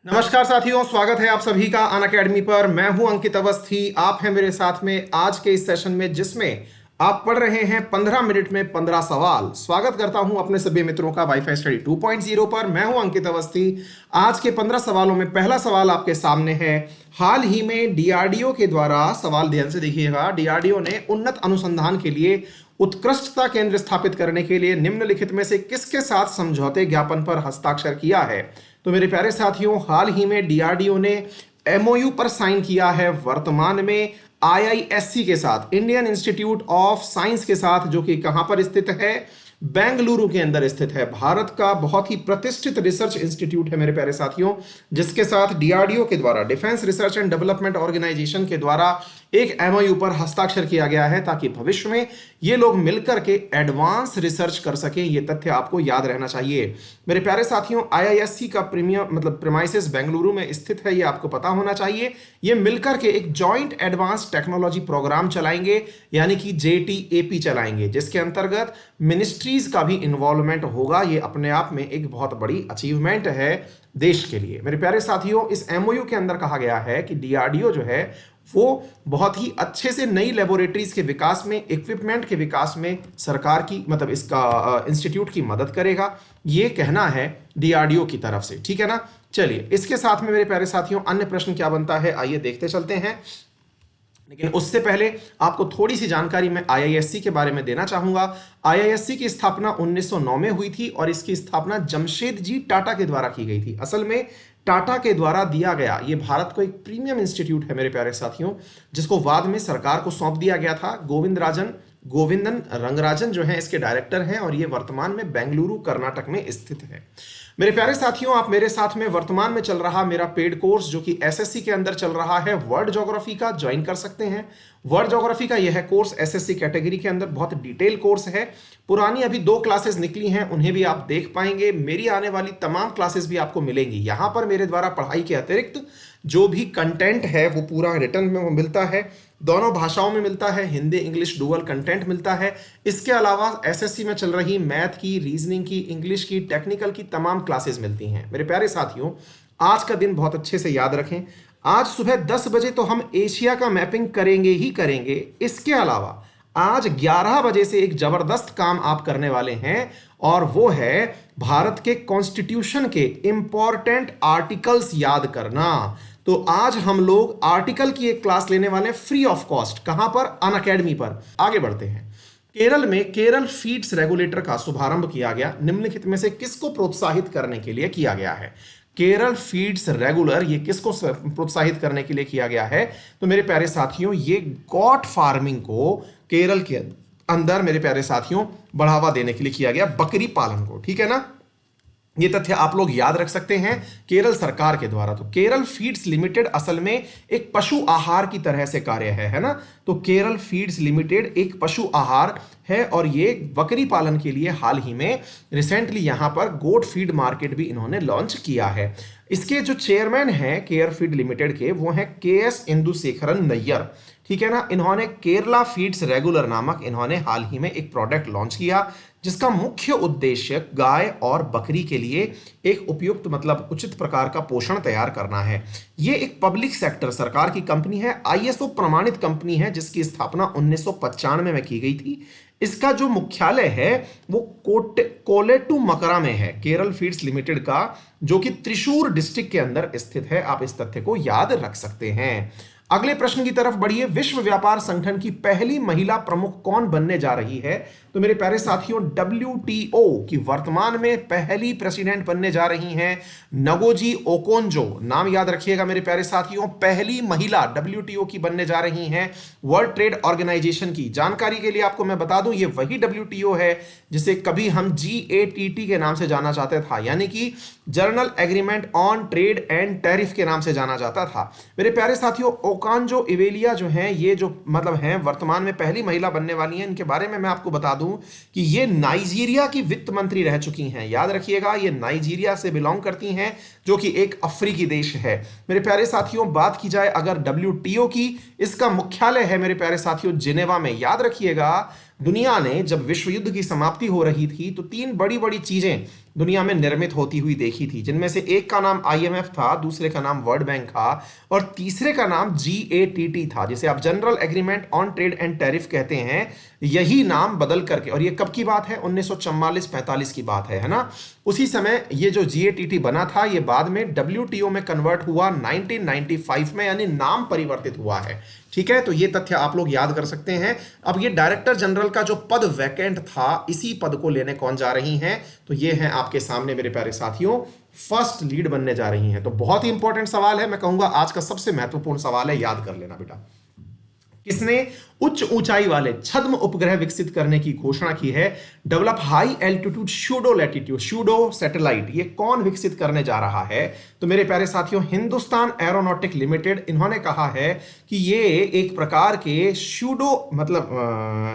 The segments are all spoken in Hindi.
नमस्कार साथियों, स्वागत है आप सभी का अनअकैडमी पर। मैं हूं अंकित अवस्थी। आप हैं मेरे साथ में आज के इस सेशन में जिसमें आप पढ़ रहे हैं 15 मिनट में 15 सवाल। स्वागत करता हूं अपने सभी मित्रों का वाईफाई स्टडी 2.0 पर। मैं हूं अंकित अवस्थी। आज के 15 सवालों में पहला सवाल आपके सामने है। हाल ही में डीआरडीओ के द्वारा, सवाल ध्यान से देखिएगा, डीआरडीओ ने उन्नत अनुसंधान के लिए उत्कृष्टता केंद्र स्थापित करने के लिए निम्नलिखित में से किसके साथ समझौते ज्ञापन पर हस्ताक्षर किया है? तो मेरे प्यारे साथियों, हाल ही में डीआरडीओ ने एमओयू पर साइन किया है वर्तमान में आईआईएससी के साथ, इंडियन इंस्टीट्यूट ऑफ साइंस के साथ, जो कि कहां पर स्थित है? बेंगलुरु के अंदर स्थित है। भारत का बहुत ही प्रतिष्ठित रिसर्च इंस्टीट्यूट है मेरे प्यारे साथियों, जिसके साथ डीआरडीओ के द्वारा, defence research and development organisation के द्वारा एक एमओयू पर हस्ताक्षर किया गया है ताकि भविष्य में ये लोग मिलकर के एडवांस रिसर्च कर सकें। ये तथ्य आपको याद रहना चाहिए मेरे प्यारे साथियों। आईआईएससी का प्रीमियम प्रेमाइसिस बेंगलुरु में स्थित है, ये आपको पता होना चाहिए। ये मिलकर के एक जॉइंट एडवांस टेक्नोलॉजी प्रोग्राम चलाएंगे, यानी कि जेटीएपी चलाएंगे, जिसके अंतर्गत मिनिस्ट्रीज का भी इन्वॉल्वमेंट होगा। ये अपने आप में एक बहुत बड़ी अचीवमेंट है देश के लिए। मेरे प्यारे साथियों, इस एमओयू के अंदर कहा गया है कि डीआरडीओ जो है वो बहुत ही अच्छे से नई लेबोरेटरीज के विकास में, इक्विपमेंट के विकास में सरकार की, इसका इंस्टीट्यूट की मदद करेगा। ये कहना है डीआरडीओ की तरफ से, ठीक है ना। चलिए, इसके साथ में मेरे प्यारे साथियों अन्य प्रश्न क्या बनता है, आइए देखते चलते हैं। लेकिन उससे पहले आपको थोड़ी सी जानकारी मैं आईआईएससी के बारे में देना चाहूंगा। आईआईएससी की स्थापना 1909 में हुई थी और इसकी स्थापना जमशेदजी टाटा के द्वारा की गई थी। असल में टाटा के द्वारा दिया गया ये भारत को एक प्रीमियम इंस्टीट्यूट है मेरे प्यारे साथियों, जिसको बाद में सरकार को सौंप दिया गया था। गोविंदन रंगराजन जो है इसके डायरेक्टर हैं और ये वर्तमान में बेंगलुरु कर्नाटक में स्थित है। मेरे प्यारे साथियों, आप मेरे साथ में वर्तमान में चल रहा मेरा पेड कोर्स जो कि एसएससी के अंदर चल रहा है, वर्ल्ड ज्योग्राफी का, ज्वाइन कर सकते हैं। वर्ल्ड ज्योग्राफी का यह कोर्स एसएससी कैटेगरी के अंदर बहुत डिटेल कोर्स है। पुरानी अभी 2 क्लासेस निकली हैं, उन्हें भी आप देख पाएंगे। मेरी आने वाली तमाम क्लासेस भी आपको मिलेंगी। यहां पर मेरे द्वारा पढ़ाई के अतिरिक्त जो भी कंटेंट है वो पूरा रिटर्न में वो मिलता है, दोनों भाषाओं में मिलता है, हिंदी इंग्लिश डुअल कंटेंट मिलता है। इसके अलावा एसएससी में चल रही मैथ की, रीजनिंग की, इंग्लिश की, टेक्निकल की तमाम क्लासेस मिलती हैं। मेरे प्यारे साथियों, आज का दिन बहुत अच्छे से याद रखें। आज सुबह 10 बजे तो हम एशिया का मैपिंग करेंगे ही करेंगे। इसके अलावा आज 11 बजे से एक जबरदस्त काम आप करने वाले हैं और वो है भारत के कॉन्स्टिट्यूशन के इंपॉर्टेंट आर्टिकल्स याद करना। तो आज हम लोग आर्टिकल की एक क्लास लेने वाले हैं फ्री ऑफ कॉस्ट। कहां पर? अनअकैडमी पर। आगे बढ़ते हैं। केरल में केरल फीड्स रेगुलेटर का शुभारंभ किया गया। निम्नलिखित में से किसको प्रोत्साहित करने के लिए किया गया है? केरल फीड्स रेगुलर, ये किसको प्रोत्साहित करने के लिए किया गया है? तो मेरे प्यारे साथियों, ये गॉट फार्मिंग को केरल के अंदर मेरे प्यारे साथियों बढ़ावा देने के लिए किया गया, बकरी पालन को, ठीक है ना। ये तथ्य आप लोग याद रख सकते हैं केरल सरकार के द्वारा। तो केरल फीड्स लिमिटेड असल में एक पशु आहार की तरह से कार्य है ना। तो केरल फीड्स लिमिटेड एक पशु आहार है और ये बकरी पालन के लिए हाल ही में रिसेंटली यहां पर गोट फीड मार्केट भी इन्होंने लॉन्च किया है। इसके जो चेयरमैन हैं केयर फीड लिमिटेड के, वो हैं केएस इंदुशेखरन नैयर, ठीक है ना। इन्होंने केरला फीड्स रेगुलर नामक इन्होंने हाल ही में एक प्रोडक्ट लॉन्च किया, जिसका मुख्य उद्देश्य गाय और बकरी के लिए एक उपयुक्त उचित प्रकार का पोषण तैयार करना है। यह एक पब्लिक सेक्टर सरकार की कंपनी है, आईएसओ प्रमाणित कंपनी है, जिसकी स्थापना 1995 में की गई थी। इसका जो मुख्यालय है वो कोलेटुमकरा में है, केरल फीड्स लिमिटेड का, जो कि त्रिशूर डिस्ट्रिक्ट के अंदर स्थित है। आप इस तथ्य को याद रख सकते हैं। अगले प्रश्न की तरफ बढ़िए। विश्व व्यापार संगठन की पहली महिला प्रमुख कौन बनने जा रही है? तो मेरे प्यारे साथियों, डब्ल्यूटीओ की वर्तमान में पहली प्रेसिडेंट बनने जा रही हैं नगोजी ओकोंजो। नाम याद रखिएगा मेरे प्यारे साथियों, पहली महिला डब्ल्यूटीओ की बनने जा रही हैं, वर्ल्ड ट्रेड ऑर्गेनाइजेशन की। जानकारी के लिए आपको मैं बता दूं, ये वही डब्ल्यूटीओ है जिसे कभी हम जीएटीटी के नाम से जाना जाता था, यानी कि journal agreement on trade and tariff के नाम से जाना जाता था। मेरे प्यारे साथियों, ओकांजो इवेलिया जो हैं, ये जो हैं वर्तमान में पहली महिला बनने वाली हैं। इनके बारे में मैं आपको बता दूं कि ये नाइजीरिया की वित्त मंत्री रह चुकी हैं। याद रखिएगा, ये नाइजीरिया से बिलोंग करती हैं, जो कि एक अफ्रीकी देश है। मेरे प्यारे साथियों, बात की जाए अगर डब्ल्यूटीओ की, इसका मुख्यालय है मेरे प्यारे साथियों जिनेवा में। याद रखिएगा, दुनिया ने जब विश्व युद्ध की समाप्ति हो रही थी तो तीन बड़ी बड़ी चीजें दुनिया में निर्मित होती हुई देखी थी, जिनमें से एक का नाम आईएमएफ था, दूसरे का नाम वर्ल्ड बैंक था और तीसरे का नाम जीएटीटी था, जिसे आप general agreement on trade and tariff कहते हैं। यही नाम बदल करके, और ये कब की बात है, 1944-45 की बात है ना। उसी समय ये जो जीएटीटी बना था ये बाद में डब्ल्यूटीओ में कन्वर्ट हुआ 1995 में, यानी नाम परिवर्तित हुआ है। ठीक है, तो ये तथ्य आप लोग याद कर सकते हैं। अब ये डायरेक्टर जनरल का जो पद वैकेंट था, इसी पद को लेने कौन जा रही हैं, तो ये हैं आपके सामने मेरे प्यारे साथियों, फर्स्ट लीड बनने जा रही हैं। तो बहुत ही इंपॉर्टेंट सवाल है, मैं कहूंगा आज का सबसे महत्वपूर्ण सवाल है, याद कर लेना बेटा। किसने उच्च ऊंचाई वाले छद्म उपग्रह विकसित करने की घोषणा की है? Develop high altitude pseudo latitude pseudo satellite, ये कौन विकसित करने जा रहा है? तो मेरे प्यारे साथियों, हिंदुस्तान एरोनॉटिक लिमिटेड, इन्होंने कहा है कि ये एक प्रकार के सूडो मतलब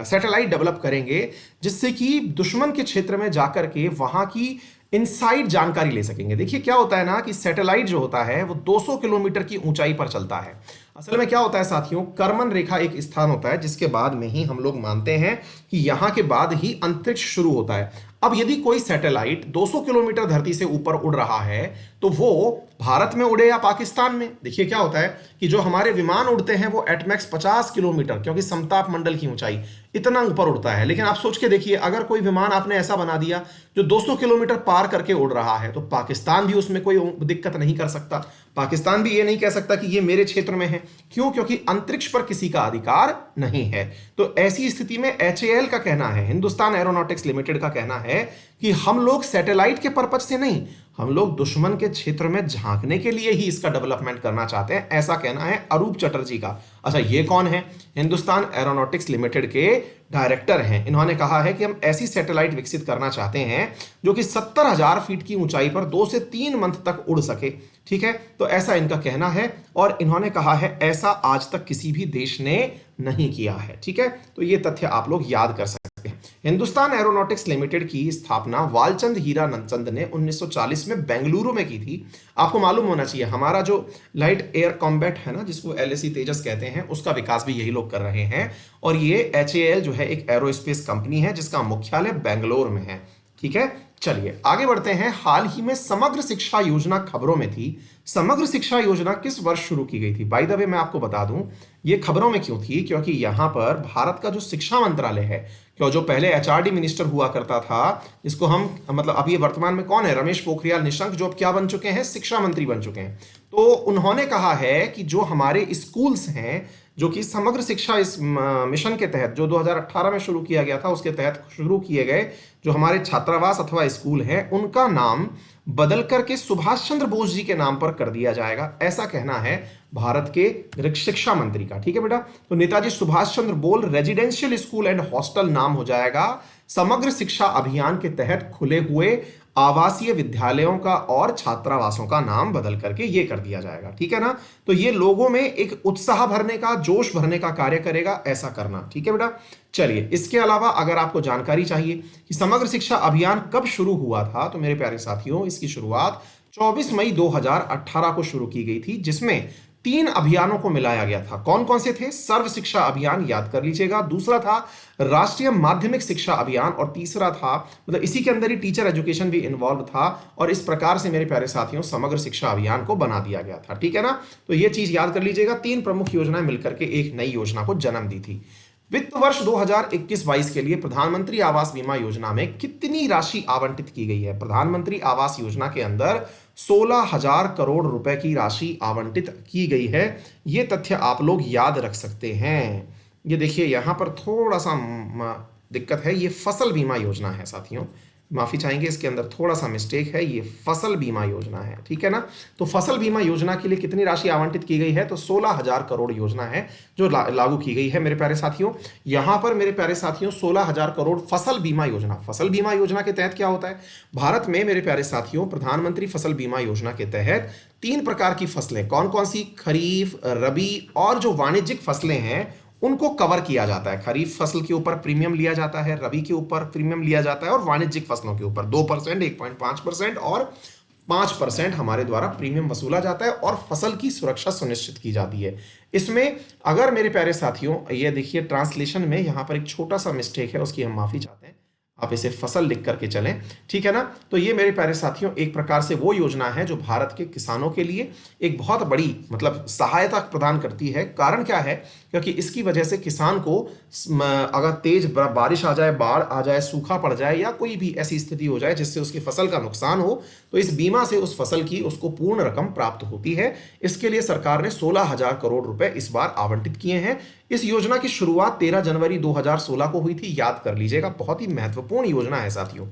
सैटेलाइट डेवलप करेंगे, जिससे कि दुश्मन के क्षेत्र में जाकर के वहां की इनसाइड जानकारी ले सकेंगे। देखिए क्या होता है ना कि सैटेलाइट जो होता है वो 200 किलोमीटर की ऊंचाई पर चलता है। असल में क्या होता है साथियों, करमन रेखा एक स्थान होता है जिसके बाद में ही हम लोग मानते हैं कि यहां के बाद ही अंतरिक्ष शुरू होता है। अब यदि कोई सैटेलाइट 200 किलोमीटर धरती से ऊपर उड़ रहा है तो वो भारत में उड़े या पाकिस्तान में, देखिए क्या होता है कि जो हमारे विमान उड़ते हैं वो एटमैक्स 50 किलोमीटर, क्योंकि समताप मंडल की ऊंचाई इतना ऊपर उड़ता है। लेकिन आप सोच के देखिए, अगर कोई विमान आपने ऐसा बना दिया जो 200 किलोमीटर पार करके उड़ रहा है, तो पाकिस्तान भी उसमें कोई दिक्कत नहीं कर सकता। पाकिस्तान भी ये नहीं कह सकता कि ये मेरे क्षेत्र में है। क्यों? क्योंकि अंतरिक्ष पर किसी का अधिकार नहीं है। तो ऐसी स्थिति में एचएएल का कहना है, हिंदुस्तान एरोनॉटिक्स लिमिटेड का कहना है कि हम लोग सैटेलाइट के पर्पज से नहीं, हम लोग दुश्मन के क्षेत्र में झांकने के लिए ही इसका डेवलपमेंट करना चाहते हैं, ऐसा कहना है अरूप चटर्जी का। अच्छा, ये कौन है? हिंदुस्तान एरोनॉटिक्स लिमिटेड के डायरेक्टर हैं। इन्होंने कहा है कि हम ऐसी सैटेलाइट विकसित करना चाहते हैं जो कि 70,000 फीट की ऊंचाई पर 2 से 3 मंथ तक उड़ सके। ठीक है, तो ऐसा इनका कहना है और इन्होंने कहा है ऐसा आज तक किसी भी देश ने नहीं किया है। ठीक है, तो ये तथ्य आप लोग याद कर सकते हैं। हिंदुस्तान एरोनॉटिक्स लिमिटेड की स्थापना वालचंद हीरानंद ने 1940 में बेंगलुरु में की थी। आपको मालूम होना चाहिए हमारा जो लाइट एयर कॉम्बैट है ना, जिसको एलएसी तेजस कहते हैं, उसका विकास भी यही लोग कर रहे हैं। और ये एचएएल जो है एक एरोस्पेस कंपनी है जिसका मुख्यालय बेंगलोर में है। ठीक है, चलिए आगे बढ़ते हैं। हाल ही में समग्र शिक्षा योजना खबरों में थी। समग्र शिक्षा योजना किस वर्ष शुरू की गई थी? बाय द वे मैं आपको बता दूं ये खबरों में क्यों थी, क्योंकि यहां पर भारत का जो शिक्षा मंत्रालय है, क्यों जो पहले एचआरडी मिनिस्टर हुआ करता था, जिसको हम मतलब अब ये वर्तमान में कौन है, रमेश पोखरियाल निशंक, जो अब क्या बन चुके हैं, शिक्षा मंत्री बन चुके हैं। तो उन्होंने कहा है कि जो हमारे स्कूल्स हैं, जो कि समग्र शिक्षा इस मिशन के तहत जो 2018 में शुरू किया गया था, उसके तहत शुरू किए गए जो हमारे छात्रावास अथवा स्कूल हैं, उनका नाम बदल करके सुभाष चंद्र बोस जी के नाम पर कर दिया जाएगा, ऐसा कहना है भारत के शिक्षा मंत्री का। ठीक है बेटा, तो Netaji Subhash Chandra Bose residential school and hostel नाम हो जाएगा। समग्र शिक्षा अभियान के तहत खुले हुए आवासीय विद्यालयों का और छात्रावासों का नाम बदल करके ये कर दिया जाएगा। ठीक है ना, तो ये लोगों में एक उत्साह भरने का, जोश भरने का कार्य करेगा, ऐसा करना। ठीक है बेटा, चलिए इसके अलावा अगर आपको जानकारी चाहिए कि समग्र शिक्षा अभियान कब शुरू हुआ था, तो मेरे प्यारे साथियों इसकी शुरुआत 24 मई 2018 को शुरू की गई थी, जिसमें 3 अभियानों को मिलाया गया था। कौन कौन से थे? सर्व शिक्षा अभियान, याद कर लीजिएगा, दूसरा था राष्ट्रीय माध्यमिक शिक्षा अभियान और तीसरा था, मतलब इसी के अंदर ही टीचर एजुकेशन भी इन्वॉल्व था। और इस प्रकार से मेरे प्यारे साथियों समग्र शिक्षा अभियान को बना दिया गया था। ठीक है ना, तो ये चीज याद कर लीजिएगा। 3 प्रमुख योजनाएं मिलकर के एक नई योजना को जन्म दी थी। वित्त वर्ष 2021-22 के लिए प्रधानमंत्री आवास बीमा योजना में कितनी राशि आवंटित की गई है? प्रधानमंत्री आवास योजना के अंदर 16,000 करोड़ रुपए की राशि आवंटित की गई है। ये तथ्य आप लोग याद रख सकते हैं। ये देखिए यहां पर थोड़ा सा दिक्कत है, ये फसल बीमा योजना है साथियों, माफी चाहेंगे, इसके अंदर थोड़ा सा मिस्टेक है, ये फसल बीमा योजना है। ठीक है ना, तो फसल बीमा योजना के लिए कितनी राशि आवंटित की गई है? तो 16,000 करोड़ योजना है जो लागू की गई है मेरे प्यारे साथियों। यहां पर मेरे प्यारे साथियों 16,000 करोड़ फसल बीमा योजना। फसल बीमा योजना के तहत क्या होता है भारत में मेरे प्यारे साथियों? प्रधानमंत्री फसल बीमा योजना के तहत 3 प्रकार की फसलें, कौन कौन सी? खरीफ, रबी और जो वाणिज्यिक फसलें हैं उनको कवर किया जाता है। खरीफ फसल के ऊपर प्रीमियम लिया जाता है, रबी के ऊपर प्रीमियम लिया जाता है और वाणिज्यिक फसलों के ऊपर 2%, 1.5% और 5% हमारे द्वारा प्रीमियम वसूला जाता है और फसल की सुरक्षा सुनिश्चित की जाती है। इसमें अगर मेरे प्यारे साथियों, ये देखिए ट्रांसलेशन में यहाँ पर एक छोटा सा मिस्टेक है, उसकी हम माफी चाहते हैं। आप इसे फसल लिख करके चलें, ठीक है ना। तो ये मेरे प्यारे साथियों एक प्रकार से वो योजना है जो भारत के किसानों के लिए एक बहुत बड़ी मतलब सहायता प्रदान करती है। कारण क्या है, क्योंकि इसकी वजह से किसान को अगर तेज बारिश आ जाए, बाढ़ आ जाए, सूखा पड़ जाए या कोई भी ऐसी स्थिति हो जाए जिससे उसकी फसल का नुकसान हो, तो इस बीमा से उस फसल की उसको पूर्ण रकम प्राप्त होती है। इसके लिए सरकार ने 16,000 करोड़ रुपए इस बार आवंटित किए हैं। इस योजना की शुरुआत 13 जनवरी 2016 को हुई थी, याद कर लीजिएगा, बहुत ही महत्वपूर्ण योजना है साथियों,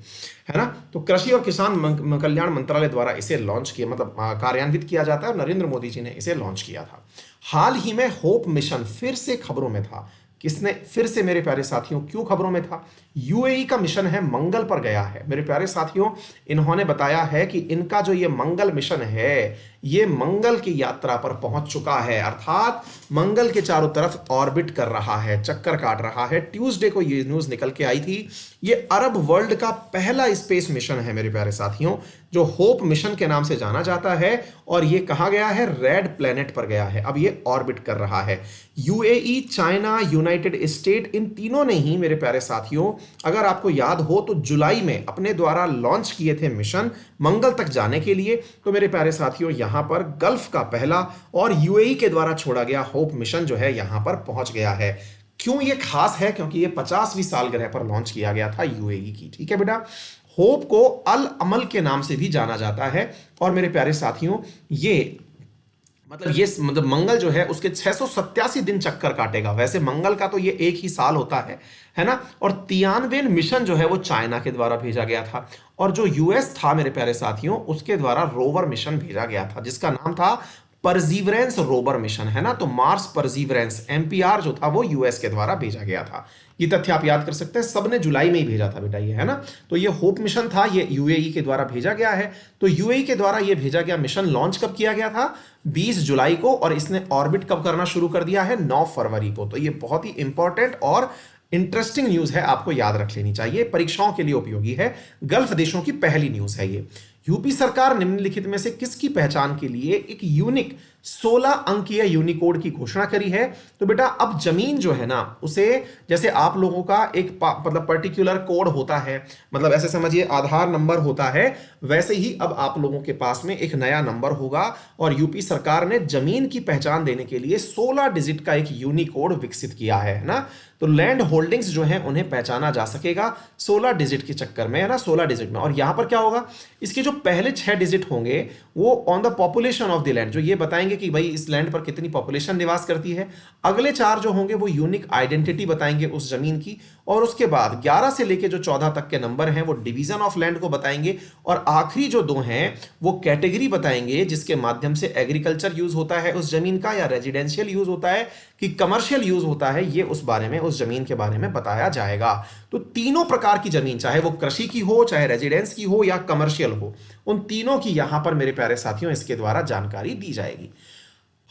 है ना। तो कृषि और किसान कल्याण मंत्रालय द्वारा इसे लॉन्च किया, मतलब कार्यान्वित किया जाता है और नरेंद्र मोदी जी ने इसे लॉन्च किया था। हाल ही में होप मिशन फिर से खबरों में था। किसने फिर से मेरे प्यारे साथियों क्यों खबरों में था? यूएई का मिशन है, मंगल पर गया है मेरे प्यारे साथियों। इन्होंने बताया है कि इनका जो ये मंगल मिशन है ये मंगल की यात्रा पर पहुंच चुका है, अर्थात मंगल के चारों तरफ ऑर्बिट कर रहा है, चक्कर काट रहा है। ट्यूसडे को ये न्यूज निकल के आई थी। ये अरब वर्ल्ड का पहला स्पेस मिशन है मेरे प्यारे साथियों, जो होप मिशन के नाम से जाना जाता है, और ये कहा गया है रेड प्लेनेट पर गया है। अब ये ऑर्बिट कर रहा है। यूएई, चाइना, यूनाइटेड स्टेट, इन तीनों ने ही मेरे प्यारे साथियों, अगर आपको याद हो तो जुलाई में अपने द्वारा लॉन्च किए थे मिशन मंगल तक जाने के लिए। तो मेरे प्यारे साथियों यहां पर गल्फ का पहला और यूएई के द्वारा छोड़ा गया होप मिशन जो है यहां पर पहुंच गया है। क्यों ये खास है? क्योंकि ये 50वीं सालगिरह पर लॉन्च किया गया था यूएई की, ठीक है बेटा। होप को अल अमल के नाम से भी जाना जाता है। और मेरे प्यारे साथियों ये मतलब मंगल जो है उसके 687 दिन चक्कर काटेगा। वैसे मंगल का तो ये एक ही साल होता है ना। और तियानवेन मिशन जो है वो चाइना के द्वारा भेजा गया था, और जो यूएस था मेरे प्यारे साथियों उसके द्वारा रोवर मिशन भेजा गया था जिसका नाम था परजीवरेंस रोवर मिशन, है ना। तो मार्स परजीवरेंस एमपीआर जो था वो यूएस के द्वारा भेजा गया था। ये तथ्य आप याद कर सकते हैं, सबने जुलाई में ही भेजा था बेटा ये, है ना। तो ये होप मिशन था, ये यूएई के द्वारा भेजा गया है। तो यूएई के द्वारा ये भेजा गया मिशन लॉन्च कब किया गया था? 20 जुलाई को, और इसने ऑर्बिट कब करना शुरू कर दिया है? 9 फरवरी को। तो ये बहुत ही इंपॉर्टेंट और इंटरेस्टिंग न्यूज है, आपको याद रख लेनी चाहिए, परीक्षाओं के लिए उपयोगी है। गल्फ देशों की पहली न्यूज है ये। यूपी सरकार निम्नलिखित में से किसकी पहचान के लिए एक यूनिक 16 अंकीय यूनिकोड की घोषणा करी है? तो बेटा अब जमीन जो है ना उसे, जैसे आप लोगों का एक मतलब पर्टिकुलर कोड होता है, मतलब ऐसे समझिए आधार नंबर होता है, वैसे ही अब आप लोगों के पास में एक नया नंबर होगा। और यूपी सरकार ने जमीन की पहचान देने के लिए 16 डिजिट का एक यूनिकोड विकसित किया है ना। तो लैंड होल्डिंग्स जो हैं उन्हें पहचाना जा सकेगा 16 डिजिट के चक्कर में, है ना, 16 डिजिट में। और यहां पर क्या होगा, इसके जो पहले 6 डिजिट होंगे वो on the population of the land, जो ये बताएंगे कि भाई इस लैंड पर कितनी पॉपुलेशन निवास करती है। अगले 4 जो होंगे वो यूनिक आइडेंटिटी बताएंगे उस जमीन की। और उसके बाद 11 से लेके जो 14 तक के नंबर हैं वो डिवीजन ऑफ लैंड को बताएंगे। और आखिरी जो 2 हैं वो कैटेगरी बताएंगे, जिसके माध्यम से एग्रीकल्चर यूज होता है उस जमीन का, या रेजिडेंशियल यूज होता है कि कमर्शियल यूज होता है, ये उस बारे में, उस जमीन के बारे में बताया जाएगा। तो तीनों प्रकार की जमीन, चाहे वो कृषि की हो, चाहे रेजिडेंस की हो या कमर्शियल हो, उन तीनों की यहां पर मेरे प्यारे साथियों इसके द्वारा जानकारी दी जाएगी।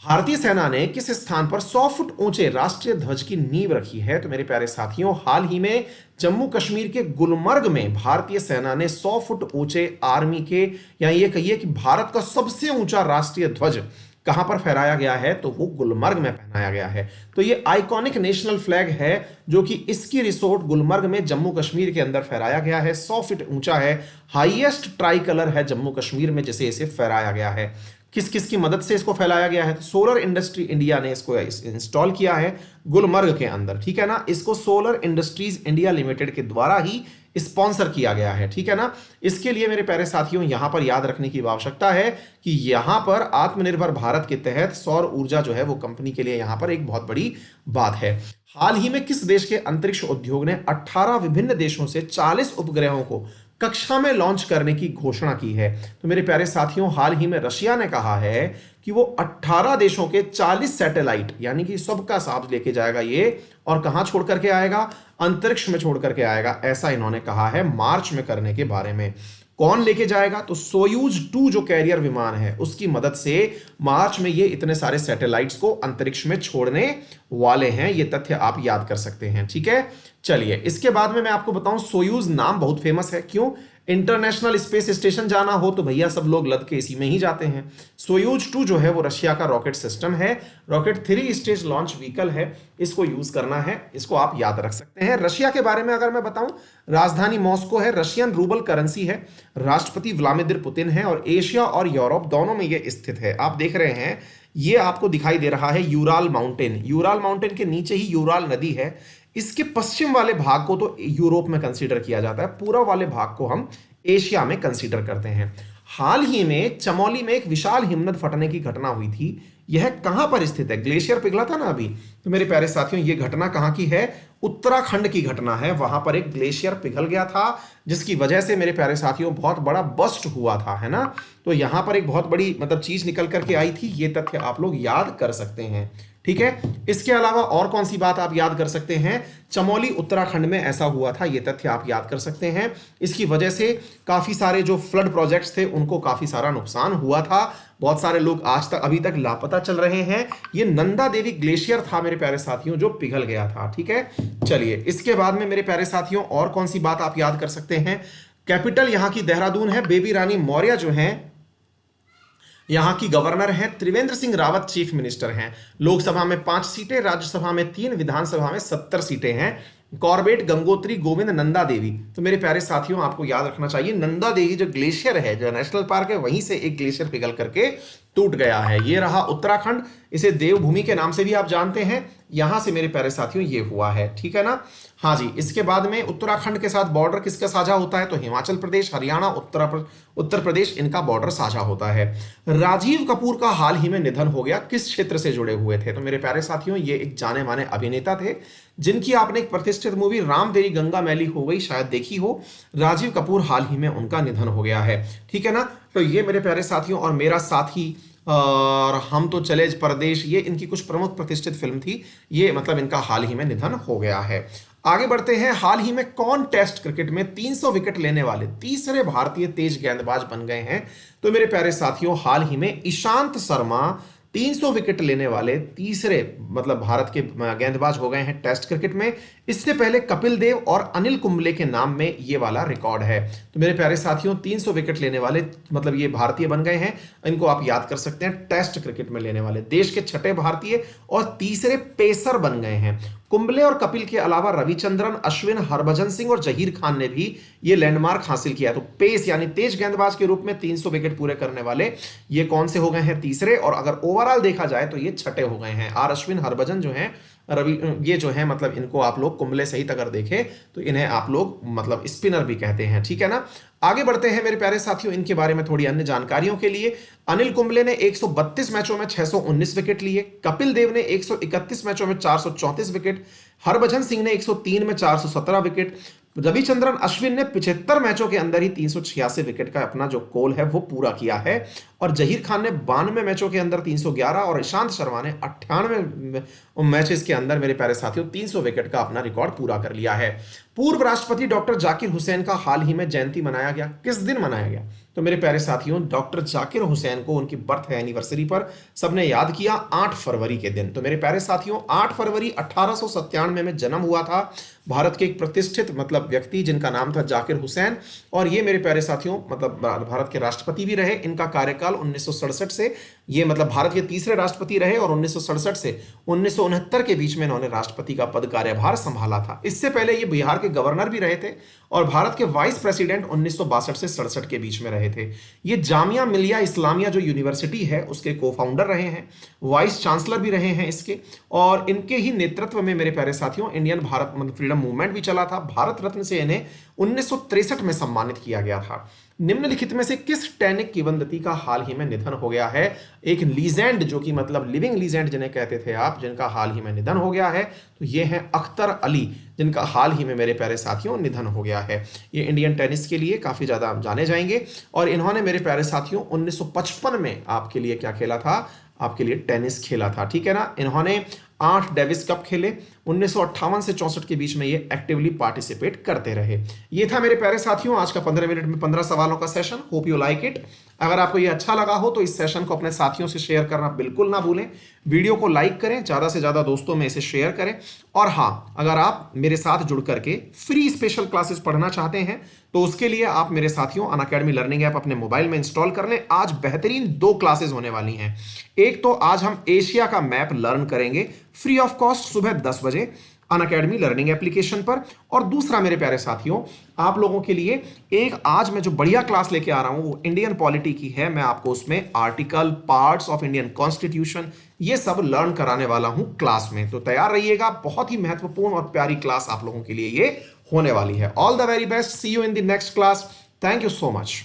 भारतीय सेना ने किस स्थान पर 100 फुट ऊंचे राष्ट्रीय ध्वज की नींव रखी है? तो मेरे प्यारे साथियों हाल ही में जम्मू कश्मीर के गुलमर्ग में भारतीय सेना ने 100 फुट ऊंचे आर्मी के, या ये कहिए कि भारत का सबसे ऊंचा राष्ट्रीय ध्वज कहां पर फहराया गया है? तो वो गुलमर्ग में पहनाया गया है। तो ये आइकॉनिक नेशनल फ्लैग है जो कि इसकी रिसोर्ट गुलमर्ग में जम्मू कश्मीर के अंदर फहराया गया है। 100 फीट ऊंचा है, हाईएस्ट ट्राई कलर है जम्मू कश्मीर में जिसे इसे फहराया गया है। किस किस की मदद से इसको फैलाया गया है? तो सोलर इंडस्ट्री इंडिया ने इसको इंस्टॉल किया है गुलमर्ग के अंदर, ठीक है ना। इसको सोलर इंडस्ट्रीज इंडिया लिमिटेड के द्वारा ही स्पॉन्सर किया गया है, ठीक है ना। इसके लिए मेरे प्यारे साथियों यहां पर याद रखने की आवश्यकता है कि यहां पर आत्मनिर्भर भारत के तहत सौर ऊर्जा जो है वो कंपनी के लिए यहां पर एक बहुत बड़ी बात है। हाल ही में किस देश के अंतरिक्ष उद्योग ने 18 विभिन्न देशों से 40 उपग्रहों को कक्षा में लॉन्च करने की घोषणा की है? तो मेरे प्यारे साथियों हाल ही में रशिया ने कहा है कि वो 18 देशों के 40 सैटेलाइट, यानी कि सबका साथ लेके जाएगा ये, और कहां छोड़ करके आएगा? अंतरिक्ष में छोड़ करके आएगा, ऐसा इन्होंने कहा है मार्च में करने के बारे में। कौन लेके जाएगा? तो सोयूज 2 जो कैरियर विमान है उसकी मदद से मार्च में ये इतने सारे सैटेलाइट्स को अंतरिक्ष में छोड़ने वाले हैं। ये तथ्य आप याद कर सकते हैं, ठीक है। चलिए इसके बाद में मैं आपको बताऊं, सोयूज नाम बहुत फेमस है, क्यों? इंटरनेशनल स्पेस स्टेशन जाना हो तो भैया सब लोग लद के इसी में ही जाते हैं। सोयूज 2 जो है वो रशिया का रॉकेट सिस्टम है, रॉकेट 3 स्टेज लॉन्च व्हीकल है, इसको यूज करना है, इसको आप याद रख सकते हैं। रशिया के बारे में अगर मैं बताऊं, राजधानी मॉस्को है, रशियन रूबल करेंसी है, राष्ट्रपति व्लादिमीर पुतिन है और एशिया और यूरोप दोनों में ये स्थित है। आप देख रहे हैं ये आपको दिखाई दे रहा है यूराल माउंटेन, यूराल माउंटेन के नीचे ही यूराल नदी है। इसके पश्चिम वाले भाग को तो यूरोप में कंसीडर किया जाता है, पूर्व वाले भाग को हम एशिया में कंसीडर करते हैं। हाल ही में चमोली में एक विशाल हिमनद फटने की घटना हुई थी। यह कहां पर स्थित है? ग्लेशियर पिघला था ना अभी, तो मेरे प्यारे साथियों ये घटना कहां की है? उत्तराखंड की घटना है। वहां पर एक ग्लेशियर पिघल गया था जिसकी वजह से मेरे प्यारे साथियों बहुत बड़ा बस्ट हुआ था, है ना। तो यहां पर एक बहुत बड़ी मतलब चीज निकल करके आई थी, ये तथ्य आप लोग याद कर सकते हैं, ठीक है। इसके अलावा और कौन सी बात आप याद कर सकते हैं? चमोली उत्तराखंड में ऐसा हुआ था, ये तथ्य आप याद कर सकते हैं। इसकी वजह से काफी सारे जो फ्लड प्रोजेक्ट्स थे उनको काफी सारा नुकसान हुआ था, बहुत सारे लोग आज तक अभी तक लापता चल रहे हैं। ये नंदा देवी ग्लेशियर था मेरे प्यारे साथियों जो पिघल गया था, ठीक है। चलिए इसके बाद में मेरे प्यारे साथियों और कौन सी बात आप याद कर सकते हैं? कैपिटल यहां की देहरादून है, बेबी रानी मौर्य जो है यहां की गवर्नर हैं, त्रिवेंद्र सिंह रावत चीफ मिनिस्टर हैं। लोकसभा में 5 सीटें, राज्यसभा में 3, विधानसभा में 70 सीटें हैं। कॉर्बेट, गंगोत्री, गोविंद, नंदा देवी। तो मेरे प्यारे साथियों आपको याद रखना चाहिए नंदा देवी जो ग्लेशियर है, जो नेशनल पार्क है, वहीं से एक ग्लेशियर पिघल करके टूट गया है। ये रहा उत्तराखंड, इसे देवभूमि के नाम से भी आप जानते हैं। यहां से मेरे प्यारे साथियों ये हुआ है, ठीक है ना। हाँ जी, इसके बाद में उत्तराखंड के साथ बॉर्डर किसका साझा होता है? तो हिमाचल प्रदेश, हरियाणा, उत्तर प्रदेश इनका बॉर्डर साझा होता है। राजीव कपूर का हाल ही में निधन हो गया, किस क्षेत्र से जुड़े हुए थे? तो मेरे प्यारे साथियों ये एक जाने माने अभिनेता थे जिनकी आपने एक प्रतिष्ठित मूवी राम तेरी गंगा मैली हो गई शायद देखी हो। राजीव कपूर हाल ही में उनका निधन हो गया है, ठीक है ना। तो ये मेरे प्यारे साथियों और मेरा साथी और हम तो चले परदेश, ये इनकी कुछ प्रमुख प्रतिष्ठित फिल्म थी। ये मतलब इनका हाल ही में निधन हो गया है। आगे बढ़ते हैं। हाल ही में कौन टेस्ट क्रिकेट में 300 विकेट लेने वाले तीसरे भारतीय तेज गेंदबाज बन गए हैं? तो मेरे प्यारे साथियों हाल ही में ईशांत शर्मा 300 विकेट लेने वाले तीसरे मतलब भारत के गेंदबाज हो गए हैं टेस्ट क्रिकेट में। इससे पहले कपिल देव और अनिल कुंबले के नाम में ये वाला रिकॉर्ड है। तो मेरे प्यारे साथियों 300 विकेट लेने वाले मतलब ये भारतीय बन गए हैं, इनको आप याद कर सकते हैं। टेस्ट क्रिकेट में लेने वाले देश के 6ठे भारतीय और तीसरे पेसर बन गए हैं। कुंबले और कपिल के अलावा रविचंद्रन अश्विन, हरभजन सिंह और जहीर खान ने भी ये लैंडमार्क हासिल किया। तो पेस यानी तेज गेंदबाज के रूप में 300 विकेट पूरे करने वाले ये कौन से हो गए हैं? तीसरे। और अगर ओवरऑल देखा जाए तो ये 6ठे हो गए हैं। आर अश्विन, हरभजन जो हैं, रवि, ये जो है मतलब इनको आप लोग कुंबले सहित अगर देखें तो इन्हें आप लोग मतलब स्पिनर भी कहते हैं, ठीक है ना। आगे बढ़ते हैं मेरे प्यारे साथियों इनके बारे में थोड़ी अन्य जानकारियों के लिए। अनिल कुंबले ने 132 मैचों में 619 विकेट लिए। कपिल देव ने 131 मैचों में 434 विकेट। हरभजन सिंह ने 103 में 417 विकेट। रविचंद्रन अश्विन ने 75 मैचों के अंदर ही 386 विकेट का अपना जो गोल है वो पूरा किया है। और जहीर खान ने 92 मैचों के अंदर 311 और ईशांत शर्मा ने 98 मैचेस के अंदर मेरे प्यारे साथियों 300 विकेट का अपना रिकॉर्ड पूरा कर लिया है। पूर्व राष्ट्रपति डॉक्टर जाकिर हुसैन का हाल ही में जयंती मनाया गया। किस दिन मनाया गया? तो मेरे प्यारे साथियों डॉक्टर जाकिर हुसैन को उनकी बर्थ एनिवर्सरी पर सबने याद किया 8 फरवरी के दिन। तो मेरे प्यारे साथियों 8 फरवरी 1897 में जन्म हुआ था भारत के एक प्रतिष्ठित मतलब व्यक्ति जिनका नाम था जाकिर हुसैन। और ये मेरे प्यारे साथियों मतलब भारत के राष्ट्रपति भी रहे। इनका कार्यकाल 1967 से ये मतलब भारत के तीसरे राष्ट्रपति रहे और 1967 से 1969 के बीच में इन्होंने राष्ट्रपति का पद कार्यभार संभाला था। इससे पहले ये बिहार के गवर्नर भी रहे थे और भारत के वाइस प्रेसिडेंट 1962 से 67 के बीच में रहे थे। ये जामिया मिलिया इस्लामिया जो यूनिवर्सिटी है उसके को फाउंडर रहे हैं, वाइस चांसलर भी रहे हैं इसके। और इनके ही नेतृत्व में मेरे प्यारे साथियों इंडियन भारत फ्रीडम मूवमेंट भी चला था। भारत रत्न से इन्हें 1963 में सम्मानित किया गया था। निम्नलिखित में से किस टेनिक किंवदंती का हाल ही में निधन हो गया है? एक लीजेंड जो कि मतलब लिविंग लीजेंड जिन्हें कहते थे आप, जिनका हाल ही में निधन हो गया है, तो ये हैं अख्तर अली, जिनका हाल ही में मेरे प्यारे साथियों निधन हो गया है। ये इंडियन टेनिस के लिए काफी ज्यादा जाने जाएंगे और इन्होंने मेरे प्यारे साथियों 1955 में आपके लिए क्या खेला था? आपके लिए टेनिस खेला था, ठीक है ना। इन्होंने 8 डेविस कप खेले, 1958 से 64 के बीच में ये एक्टिवली पार्टिसिपेट करते रहे। ये था मेरे प्यारे साथियों आज का 15 मिनट में 15 सवालों का session. Hope you like it. अगर आपको ये अच्छा लगा हो तो इस सेशन को अपने साथियों से शेयर करना बिल्कुल ना भूलें। वीडियो को लाइक करें, ज्यादा से ज्यादा दोस्तों में इसे शेयर करें। और हाँ, अगर आप मेरे साथ जुड़ करके फ्री स्पेशल क्लासेस पढ़ना चाहते हैं तो उसके लिए आप मेरे साथियों अनअकैडमी लर्निंग ऐप अपने मोबाइल में इंस्टॉल कर लें। आज बेहतरीन 2 क्लासेस होने वाली हैं। एक तो आज हम एशिया का मैप लर्न करेंगे फ्री ऑफ कॉस्ट सुबह 10 बजे अनअकैडमी लर्निंग एप्लीकेशन पर। और दूसरा मेरे प्यारे साथियों, आप लोगों के लिए एक आज मैं जो बढ़िया क्लास लेके आ रहा हूं वो इंडियन पॉलिटी की है। मैं आपको उसमें article, parts of Indian constitution, ये सब लर्न कराने वाला हूं क्लास में। तो तैयार रहिएगा, बहुत ही महत्वपूर्ण और प्यारी क्लास आप लोगों के लिए ये होने वाली है। All the very best, see you in the next class. Thank you so much.